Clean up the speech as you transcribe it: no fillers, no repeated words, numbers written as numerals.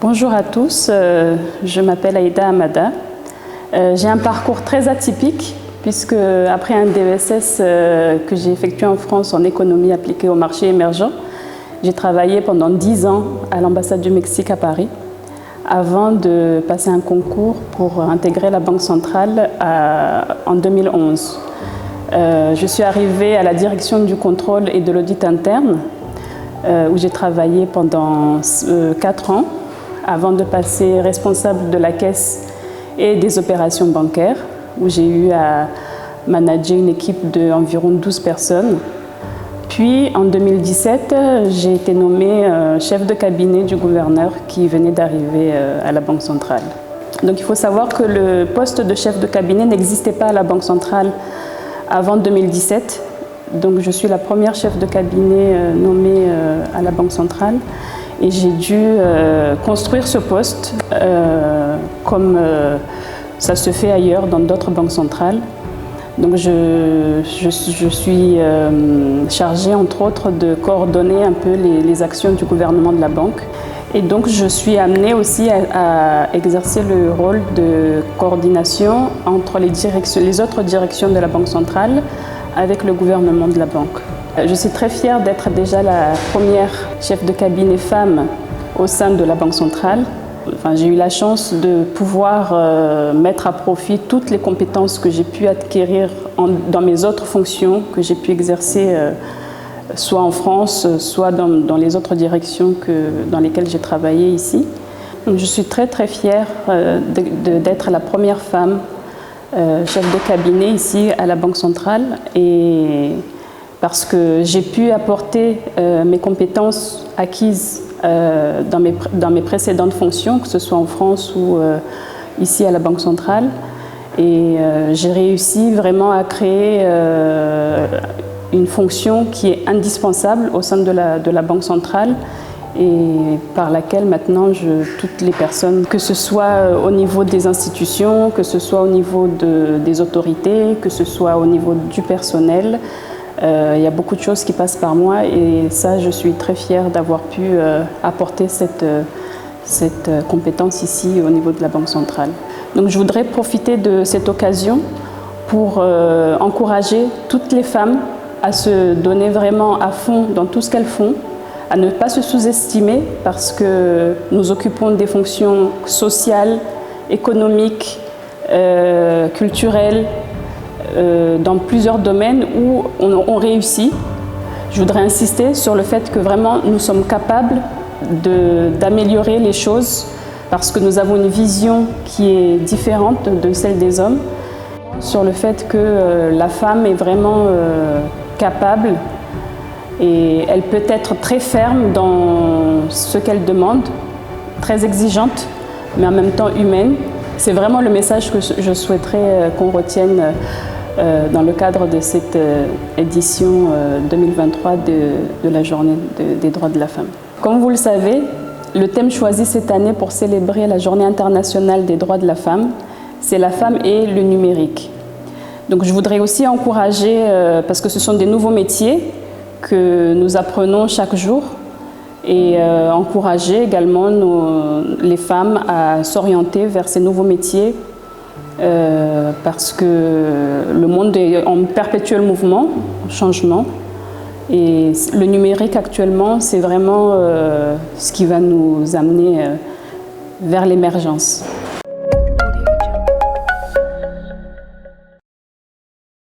Bonjour à tous, je m'appelle Aïda Amada. J'ai un parcours très atypique puisque après un DESS que j'ai effectué en France en économie appliquée au marché émergent, j'ai travaillé pendant 10 ans à l'ambassade du Mexique à Paris avant de passer un concours pour intégrer la Banque centrale en 2011. Je suis arrivée à la direction du contrôle et de l'audit interne où j'ai travaillé pendant 4 ans avant de passer responsable de la caisse et des opérations bancaires où j'ai eu à manager une équipe d'environ 12 personnes. Puis en 2017, j'ai été nommée chef de cabinet du gouverneur qui venait d'arriver à la Banque centrale. Donc il faut savoir que le poste de chef de cabinet n'existait pas à la Banque centrale avant 2017. Donc je suis la première chef de cabinet nommée à la Banque centrale et j'ai dû construire ce poste comme ça se fait ailleurs dans d'autres banques centrales. Donc je suis chargée entre autres de coordonner un peu les actions du gouvernement de la banque. Et donc je suis amenée aussi à exercer le rôle de coordination entre les autres directions de la Banque centrale avec le gouvernement de la banque. Je suis très fière d'être déjà la première chef de cabinet femme au sein de la Banque centrale. Enfin, j'ai eu la chance de pouvoir mettre à profit toutes les compétences que j'ai pu acquérir dans mes autres fonctions que j'ai pu exercer soit en France, soit dans les autres directions dans lesquelles j'ai travaillé ici. Donc, je suis très très fière d'être la première femme chef de cabinet ici à la Banque centrale et parce que j'ai pu apporter mes compétences acquises dans mes précédentes fonctions, que ce soit en France ou ici à la Banque centrale. Et j'ai réussi vraiment à créer une fonction qui est indispensable au sein de la Banque centrale et par laquelle maintenant toutes les personnes, que ce soit au niveau des institutions, que ce soit au niveau des autorités, que ce soit au niveau du personnel, il y a beaucoup de choses qui passent par moi et ça, je suis très fière d'avoir pu apporter cette compétence ici au niveau de la Banque centrale. Donc je voudrais profiter de cette occasion pour encourager toutes les femmes à se donner vraiment à fond dans tout ce qu'elles font, à ne pas se sous-estimer parce que nous occupons des fonctions sociales, économiques, culturelles, dans plusieurs domaines où on réussit. Je voudrais insister sur le fait que vraiment nous sommes capables d'améliorer les choses parce que nous avons une vision qui est différente de celle des hommes, sur le fait que la femme est vraiment capable et elle peut être très ferme dans ce qu'elle demande, très exigeante, mais en même temps humaine. C'est vraiment le message que je souhaiterais qu'on retienne dans le cadre de cette édition 2023 de la Journée des droits de la femme. Comme vous le savez, le thème choisi cette année pour célébrer la Journée internationale des droits de la femme, c'est la femme et le numérique. Donc je voudrais aussi encourager, parce que ce sont des nouveaux métiers que nous apprenons chaque jour, et encourager également les femmes à s'orienter vers ces nouveaux métiers parce que le monde est en perpétuel mouvement, changement, et le numérique actuellement, c'est vraiment ce qui va nous amener vers l'émergence.